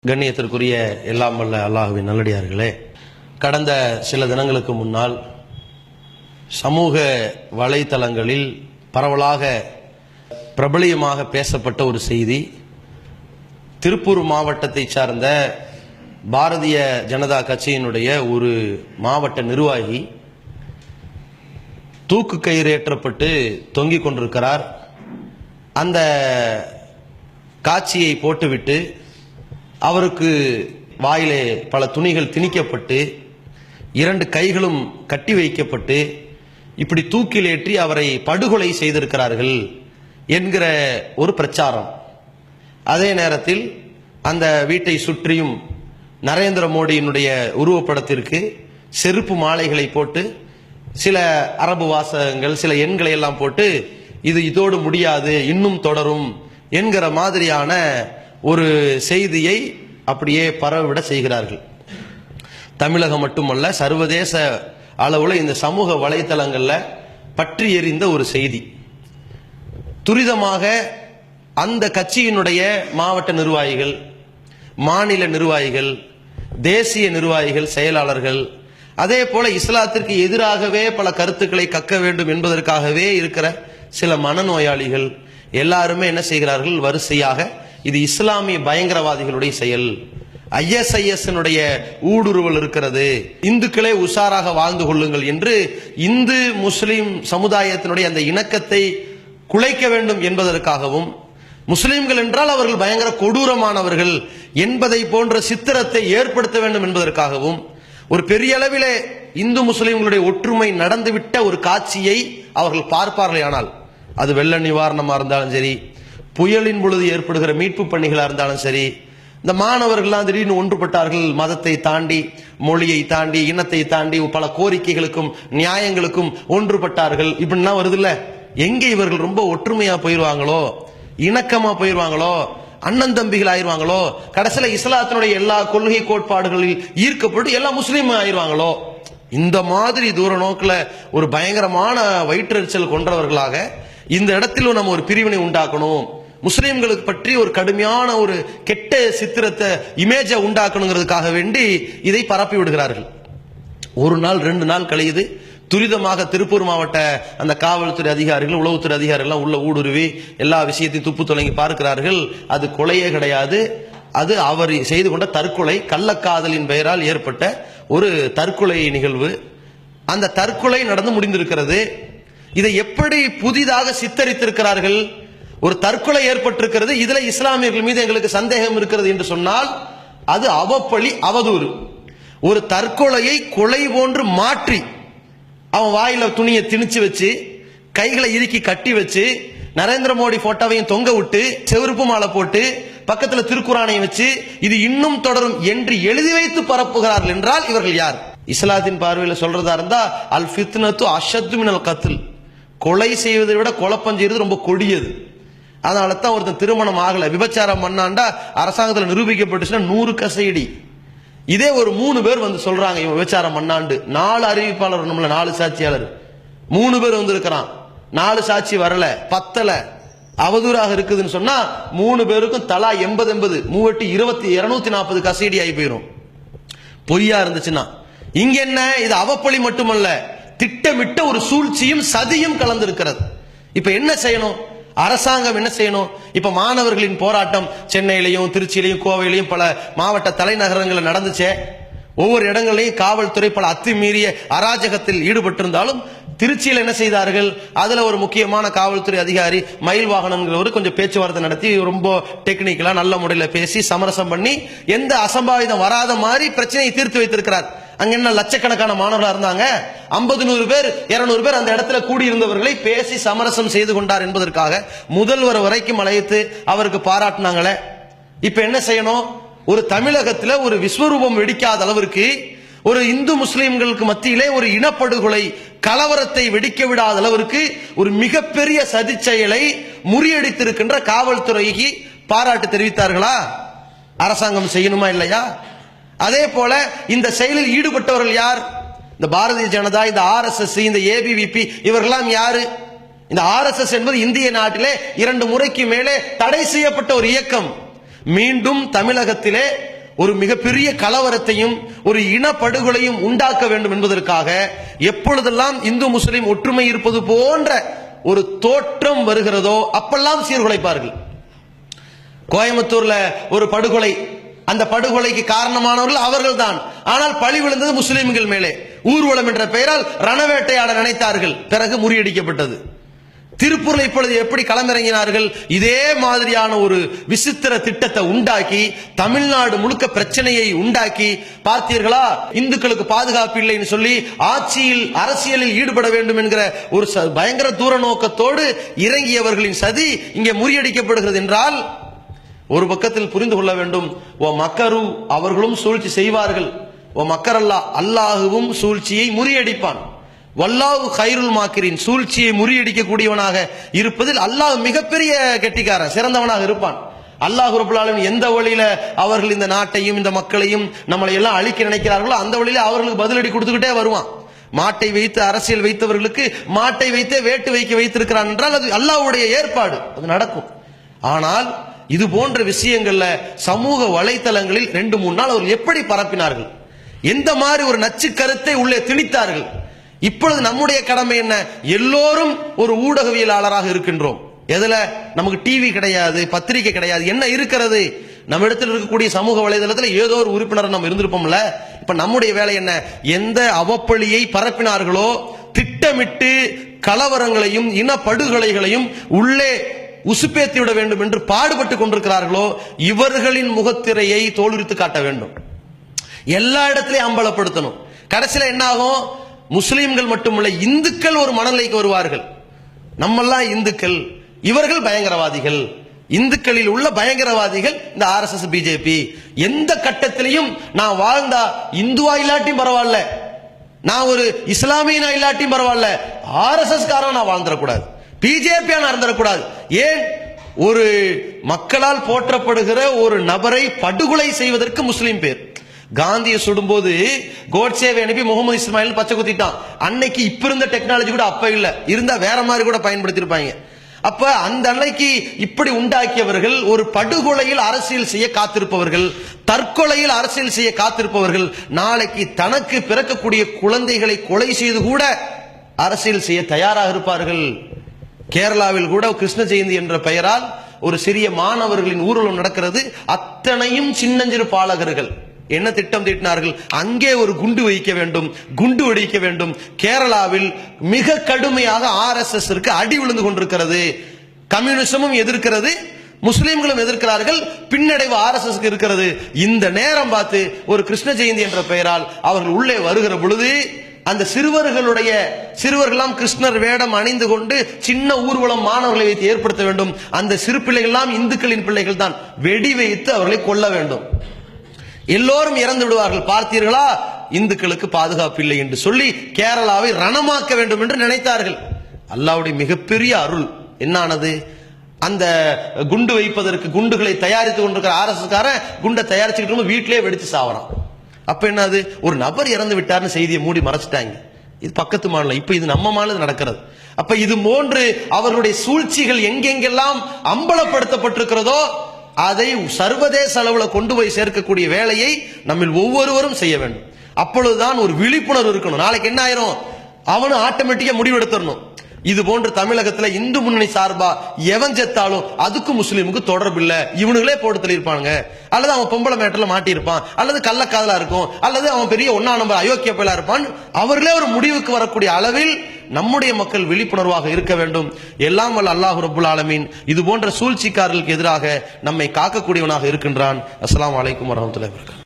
கண்ணியத்திற்குரிய எல்லாம் வல்ல அல்லாஹ்வின் நல்லடியார்களே, கடந்த சில தினங்களுக்கு முன்னால் சமூக வலைத்தளங்களில் பரவலாக பிரபலியமாக பேசப்பட்ட ஒரு செய்தி, திருப்பூர் மாவட்டத்தை சார்ந்த பாரதிய ஜனதா கட்சியினுடைய ஒரு மாவட்ட நிர்வாகி தூக்கு கயிறு ஏற்றப்பட்டு தொங்கிக் கொண்டிருக்கிறார். அந்த காட்சியை போட்டுவிட்டு அவருக்கு வாயிலே பல துணிகள் திணிக்கப்பட்டு 2 கைகளும் கட்டி வைக்கப்பட்டு இப்படி தூக்கில் ஏற்றி அவரை படுகொலை செய்திருக்கிறார்கள் என்கிற ஒரு பிரச்சாரம். அதே நேரத்தில் அந்த வீட்டை சுற்றியும் நரேந்திர மோடியினுடைய உருவப்படத்திற்கு செருப்பு மாலைகளை போட்டு சில அரபு வாசகங்கள், சில எண்களை எல்லாம் போட்டு இது இதோடு முடியாது, இன்னும் தொடரும் என்கிற மாதிரியான ஒரு செய்தியை அப்படியே பரவிட செய்கிறார்கள். தமிழகம் மட்டுமல்ல, சர்வதேச அளவில் இந்த சமூக வலைத்தளங்கள்ல பற்றி எறிந்த ஒரு செய்தி. துரிதமாக அந்த கட்சியினுடைய மாவட்ட நிர்வாகிகள், மாநில நிர்வாகிகள், தேசிய நிர்வாகிகள், செயலாளர்கள், அதே போல இஸ்லாத்திற்கு எதிராகவே பல கருத்துக்களை கக்க வேண்டும் என்பதற்காகவே இருக்கிற சில மனநோயாளிகள் எல்லாருமே என்ன செய்கிறார்கள், வரிசையாக இது இஸ்லாமிய பயங்கரவாதிகளுடைய செயல், ISIS ஊடுருவல் இருக்கிறது, இந்துக்களே உஷாராக வாழ்ந்து கொள்ளுங்கள் என்று இந்து முஸ்லிம் சமுதாயத்தினுடைய அந்த இணக்கத்தை குலைக்க வேண்டும் என்பதற்காகவும், முஸ்லிம்கள் என்றால் அவர்கள் பயங்கர கொடூரமானவர்கள் என்பதை போன்ற சித்திரத்தை ஏற்படுத்த வேண்டும் என்பதற்காகவும் ஒரு பெரிய அளவிலே இந்து முஸ்லிம்களுடைய ஒற்றுமை நடந்துவிட்ட ஒரு காட்சியை அவர்கள் பார்ப்பார்களே, ஆனால் அது வெள்ள நிவாரணமா இருந்தாலும் சரி, புயலின் பொழுது ஏற்படுகிற மீட்பு பணிகளா இருந்தாலும் சரி, இந்த மாணவர்கள்லாம் திடீர்னு ஒன்றுபட்டார்கள், மதத்தை தாண்டி, மொழியை தாண்டி, இனத்தை தாண்டி பல கோரிக்கைகளுக்கும் நியாயங்களுக்கும் ஒன்றுபட்டார்கள், இப்படின்னா வருது இல்ல. எங்கே இவர்கள் ரொம்ப ஒற்றுமையா போயிருவாங்களோ, இணக்கமா போயிருவாங்களோ, அண்ணன் தம்பிகள் ஆயிருவாங்களோ, கடைசியில இஸ்லாத்தினுடைய எல்லா கொள்கை கோட்பாடுகளில் ஈர்க்கப்பட்டு எல்லா முஸ்லீம் ஆயிருவாங்களோ, இந்த மாதிரி தூர நோக்கில ஒரு பயங்கரமான வயிற்றெரிச்சல் கொண்டவர்களாக இந்த இடத்திலும் நம்ம ஒரு பிரிவினை உண்டாக்கணும், முஸ்லிம்களுக்கு பற்றி ஒரு கடுமையான ஒரு கெட்ட சித்திரத்தை, இமேஜை உண்டாக்கணுங்கிறதுக்காக வேண்டி இதை பரப்பி விடுகிறார்கள். ஒரு நாள் 2 நாள் கழியுது, துரிதமாக திருப்பூர் மாவட்ட அந்த காவல்துறை அதிகாரிகள், உளவுத்துறை அதிகாரிகள் உள்ள ஊடுருவி எல்லா விஷயத்தையும் துப்பு தொடங்கி பார்க்கிறார்கள். அது கொலையே கிடையாது, அது அவர் செய்து கொண்ட தற்கொலை, கள்ளக்காதலின் பெயரால் ஏற்பட்ட ஒரு தற்கொலை நிகழ்வு. அந்த தற்கொலை நடந்து முடிந்திருக்கிறது. இதை எப்படி புதிதாக சித்தரித்திருக்கிறார்கள், ஒரு தற்கொலை ஏற்பட்டிருக்கிறது, இதுல இஸ்லாமியர்கள் மீது எங்களுக்கு சந்தேகம் இருக்கிறது என்று சொன்னால் அது அவப்பழி, அவதூறு. ஒரு தற்கொலையை கொலை போன்று மாற்றி அவன் வாயில துணியை திணிச்சு வச்சு, கைகளை இறுக்கி கட்டி வச்சு, நரேந்திர மோடி போட்டோவையும் தொங்க விட்டு, செருப்பு மாலை போட்டு, பக்கத்துல திருக்குரானையும் வச்சு இது இன்னும் தொடரும் என்று எழுதி வைத்து பரப்புகிறார்கள் என்றால் இவர்கள் யார்? இஸ்லாத்தின் பார்வையில் சொல்றதா இருந்தா அல் ஃபித்னத்து அஷத்து மினல் கத்ல், கொலை செய்வதை விட குழப்பம் செய்வது ரொம்ப கொடியது. அதனால தான் ஒருத்தன் திருமணம் ஆகல, விபச்சாரம் பண்ணாண்டா அரசாங்கத்தில் நிரூபிக்கப்பட்டுச்சுன்னா 100 கசையடி. இதே ஒரு 3 பேர் வந்து சொல்றாங்க இவன் விபச்சாரம் பண்ணாண்டு, 4 அறிவிப்பாளர், 4 சாட்சியாளர், 3 பேர் வந்து இருக்கிறான், 4 சாட்சி வரல, பத்தல, அவதூறாக இருக்குதுன்னு சொன்னா 3 பேருக்கும் தலா 80 240 கசையடி ஆகி போயிடும், பொய்யா இருந்துச்சுன்னா. இங்க என்ன, இது அவப்பழி மட்டுமல்ல, திட்டமிட்ட ஒரு சூழ்ச்சியும் சதியும் கலந்திருக்கிறது. இப்ப என்ன செய்யணும், அரசாங்கம் என்ன செய்யணும்? இப்ப மாணவர்களின் போராட்டம் சென்னையிலையும், திருச்சியிலையும், கோவையிலையும் பல மாவட்ட தலைநகரங்களில் நடந்துச்சே. ஒவ்வொரு இடங்களையும் காவல்துறை பல அத்துமீறிய அராஜகத்தில் ஈடுபட்டிருந்தாலும் திருச்சியில் என்ன செய்தார்கள், அதுல ஒரு முக்கியமான காவல்துறை அதிகாரி மயில் வாகனங்கிறவர் கொஞ்சம் பேச்சுவார்த்தை நடத்தி ரொம்ப டெக்னிக்கலா நல்ல முறையில் பேசி சமரசம் பண்ணி எந்த அசம்பாவிதம் வராத மாதிரி பிரச்சனையை தீர்த்து வைத்திருக்கிறார். அங்க என்ன லட்சக்கணக்கான மாணவர்களா இருந்தாங்க, 50-100 பேர் 200 பேர் அந்த இடத்துல கூடியிருந்தவர்களை பேசி சமரசம் செய்து கொண்டார் என்பதற்காக முதல்வர் வரைக்கும் அழைத்து அவருக்கு பாராட்டினாங்களே. இப்ப என்ன செய்யணும், ஒரு தமிழகத்தில் ஒரு விஸ்வரூபம் வெடிக்காத அளவிற்கு, ஒரு இந்து முஸ்லிம்களுக்கு மத்தியிலே ஒரு இனப்படுகொலை கலவரத்தை வெடிக்க விடாத அளவிற்கு ஒரு மிகப்பெரிய சதி செயலை முறியடித்திருக்கின்ற காவல்துறைக்கு பாராட்டு தெரிவித்தார்களா? அரசாங்கம் செய்யணுமா இல்லையா? அதே போல இந்த செயலில் ஈடுபட்டவர்கள் யார்? இந்த பாரதிய ஜனதா, இந்த RSS, இந்த ABVP இவர்களெல்லாம் யாரு? இந்த RSS என்பது இந்திய நாட்டிலே 2 முறைக்கு மேலே தடை செய்யப்பட்ட ஒரு இயக்கம். மீண்டும் தமிழகத்திலே ஒரு மிகப்பெரிய கலவரத்தையும் ஒரு இனப்படுகொலையும் உண்டாக்க வேண்டும் என்பதற்காக எப்பொழுதெல்லாம் இந்து முஸ்லிம் ஒற்றுமை இருப்பது போன்ற ஒரு தோற்றம் வருகிறதோ அப்பெல்லாம் சீர்குலைப்பார்கள். கோயம்புத்தூர்ல ஒரு படுகொலை, அந்த படுகொலைக்கு காரணமானவர்கள் அவர்கள் தான். ஆனால் பழி விழுந்தது முஸ்லிம்கள் மேலே. ஊர்வலம் என்ற பெயரால் ரணவேட்டையாட நினைத்தார்கள், பிறகு முறியடிக்கப்பட்டது. திருப்பூர்ல இப்பொழுது எப்படி களமிறங்கினார்கள்? இதே மாதிரியான ஒரு விசித்திர திட்டத்தை உண்டாக்கி தமிழ்நாடு முழுக்க பிரச்சனையை உண்டாக்கி, பார்த்தீர்களா இந்துக்களுக்கு பாதுகாப்பு இல்லைன்னு சொல்லி ஆட்சியில் அரசியலில் ஈடுபட வேண்டும் என்கிற ஒரு பயங்கர தூர நோக்கத்தோடு இறங்கியவர்களின் சதி இங்கே முறியடிக்கப்படுகிறது என்றால், ஒரு பக்கத்தில் புரிந்து கொள்ள வேண்டும், ஓ மக்கரு அவர்களும் சூழ்ச்சி செய்வார்கள், ஓ மக்கரல்லா அல்லாஹுவும் சூழ்ச்சியை முறியடிப்பான், வல்லாஹு கைருல் மாக்கிரின் சூழ்ச்சியை முறியடிக்கக்கூடியவனாக இருப்பதில் அல்லாஹ் மிகப்பெரிய கெட்டிக்காரன், சிறந்தவனாக இருப்பான். அல்லாஹ் ரப்பல் ஆலமீன் எந்த வழியில அவர்கள் இந்த நாட்டையும் இந்த மக்களையும் நம்மளை எல்லாம் அழிக்க நினைக்கிறார்களோ அந்த வழியில அவர்களுக்கு பதிலடி கொடுத்துக்கிட்டே வருவான். மாட்டை வைத்து அரசியல் வைத்தவர்களுக்கு மாட்டை வைத்தே வேட்டு வைக்க வைத்திருக்கிறான் என்றால் அது அல்லாஹ்வுடைய ஏற்பாடு, அது நடக்கும். ஆனால் இது போன்ற விஷயங்கள்ல சமூக வலைத்தளங்களில் 2-3 நாள் அவர்கள் எப்படி பரப்பினார்கள், எந்த மாதிரி ஒரு நச்சு கருத்தை உள்ளே திணித்தார்கள். இப்பொழுது நம்முடைய கடமை என்ன? எல்லோரும் ஒரு ஊடகவியலாளராக இருக்கின்றோம். எதுல? நமக்கு டிவி கிடையாது, பத்திரிகை கிடையாது, என்ன இருக்கிறது? நம்ம இடத்தில் இருக்கக்கூடிய சமூக வலைதளத்தில் ஏதோ ஒரு உறுப்பினர் நம்ம இருந்திருப்போம்ல. இப்ப நம்முடைய வேலை என்ன? எந்த அவப்பழியை பரப்பினார்களோ, திட்டமிட்டு கலவரங்களையும் இனப்படுகொலைகளையும் உள்ளே உசுப்பேத்தி விட வேண்டும் என்று பாடுபட்டு கொண்டிருக்கிறார்களோ இவர்களின் முகத்திரையை தோலுரித்து காட்ட வேண்டும், எல்லா இடத்திலையும் அம்பலப்படுத்தணும். கடைசியில் என்ன ஆகும்? முஸ்லிம்கள் மட்டுமல்ல, இந்துக்கள் ஒரு மனநிலைக்கு வருவார்கள். நம்மெல்லாம் இந்துக்கள், இவர்கள் பயங்கரவாதிகள். இந்துக்களில் உள்ள பயங்கரவாதிகள் இந்த RSS பிஜேபி. எந்த கட்டத்திலையும் நான் வாழ்ந்தா இந்துவா இல்லாட்டியும் பரவாயில்ல, நான் ஒரு இஸ்லாமியனா இல்லாட்டியும் பரவாயில்ல, RSS காரன் நான் வாழ்ந்துடக்கூடாது, பிஜேபியா நான் இருந்துடக்கூடாது. ஏன்? ஒரு மக்களால் போற்றப்படுகிற ஒரு நபரை படுகொலை செய்வதற்கு முஸ்லிம் பேர். காந்தியை சுடும்போது கோட்சேவை அனுப்பி முகமது இஸ்மாயில் பச்சை குத்திட்டான். அன்னைக்கு இப்ப இருந்த டெக்னாலஜி கூட அப்ப இல்ல, இருந்தா வேற மாதிரி கூட பயன்படுத்திருப்பாங்க. அப்ப அந்த அன்னைக்கு இப்படி உண்டாக்கியவர்கள் ஒரு படுகொலையில் அரசியல் செய்ய காத்திருப்பவர்கள், தற்கொலையில் அரசியல் செய்ய காத்திருப்பவர்கள், நாளைக்கு தனக்கு பிறக்கக்கூடிய குழந்தைகளை கொலை செய்து கூட அரசியல் செய்ய தயாராக இருப்பார்கள். கேரளாவில் கூட கிருஷ்ண ஜெயந்தி என்ற பெயரால் ஒரு சிறிய மாணவர்களின் ஊர்வலம் நடக்கிறது. அத்தனையும் சின்னஞ்சிறு பாலகர்கள் என்ன திட்டம் தீட்டினார்கள்? அங்கே ஒரு குண்டு வைக்க வேண்டும், குண்டு வெடிக்க வேண்டும். கேரளாவில் மிக கடுமையாக RSS அடி விழுந்து கொண்டிருக்கிறது. கம்யூனிசமும் எதிர்க்கிறது, முஸ்லிம்களும் எதிர்க்கிறார்கள், பின்னடைவு RSS இருக்கிறது. இந்த நேரம் பார்த்து ஒரு கிருஷ்ண ஜெயந்தி என்ற பெயரால் அவர்கள் உள்ளே வருகிற பொழுது அந்த சிறுவர்களாம் கிருஷ்ணர் வேடம் அணிந்து கொண்டு சின்ன ஊர்வலம் மாணவர்களை வைத்து ஏற்படுத்த வேண்டும். அந்த சிறு பிள்ளைகள் எல்லாம் இந்துக்களின் பிள்ளைகள் தான். வெடி வைத்து அவர்களை கொல்ல வேண்டும், எல்லோரும் இறந்து விடுவார்கள். பார்த்தீர்களா, இந்துக்களுக்கு பாதுகாப்பு இல்லை என்று சொல்லி கேரளாவை ரணமாக்க வேண்டும் என்று நினைத்தார்கள். அல்லாஹ்வுடைய மிகப்பெரிய அருள் என்னானது? அந்த குண்டு வைப்பதற்கு குண்டுகளை தயாரித்துக் கொண்டிருக்கிற RSS காரன் குண்டை தயாரிச்சுக்கிட்டு வீட்டிலேயே வெடிச்சு சாவறான். அப்ப என்னது? ஒரு நபர் இறந்து விட்டார்னு செய்தியை மூடி மறைச்சிட்டாங்க. இது பக்கத்து மாநிலம், இப்ப இது நம்ம மாநிலம் நடக்கிறது. அப்ப இது போன்று அவர்களுடைய சூழ்ச்சிகள் எங்கெங்கெல்லாம் அம்பலப்படுத்தப்பட்டிருக்கிறதோ அதை சர்வதேச அளவுல கொண்டு போய் சேர்க்கக்கூடிய வேலையை நம்ம ஒவ்வொருவரும் செய்ய வேண்டும். அப்பொழுதுதான் ஒரு விழிப்புணர்வு இருக்கணும். நாளைக்கு என்ன ஆயிரும்? அவனும் ஆட்டோமேட்டிக்கா முடிவெடுத்துடணும். இது போன்று தமிழகத்துல இந்து முன்னணி சார்பா எவன் செத்தாலும் அதுக்கு முஸ்லீமுக்கு தொடர்பு இல்ல, இவனுங்களே போட்டு தள்ளியிருப்பாங்க, அல்லது அவன் பொம்பளை மேட்டர்ல மாட்டியிருப்பான், அல்லது கள்ளக்காதலா இருக்கும், அல்லது அவன் பெரிய 1ஆம் நம்பர் அயோக்கிய பயலா இருப்பான். அவர்களே ஒரு முடிவுக்கு வரக்கூடிய அளவில் நம்முடைய மக்கள் விழிப்புணர்வாக இருக்க வேண்டும். எல்லாம் வல்ல அல்லாஹ் ரப்புல் ஆலமீன் இது போன்ற சூழ்ச்சிக்காரர்களுக்கு எதிராக நம்மை காக்கக்கூடியவனாக இருக்கின்றான். அஸ்ஸலாமு அலைக்கும் வரஹ்மத்துல்லாஹி வபரகாத்துஹு.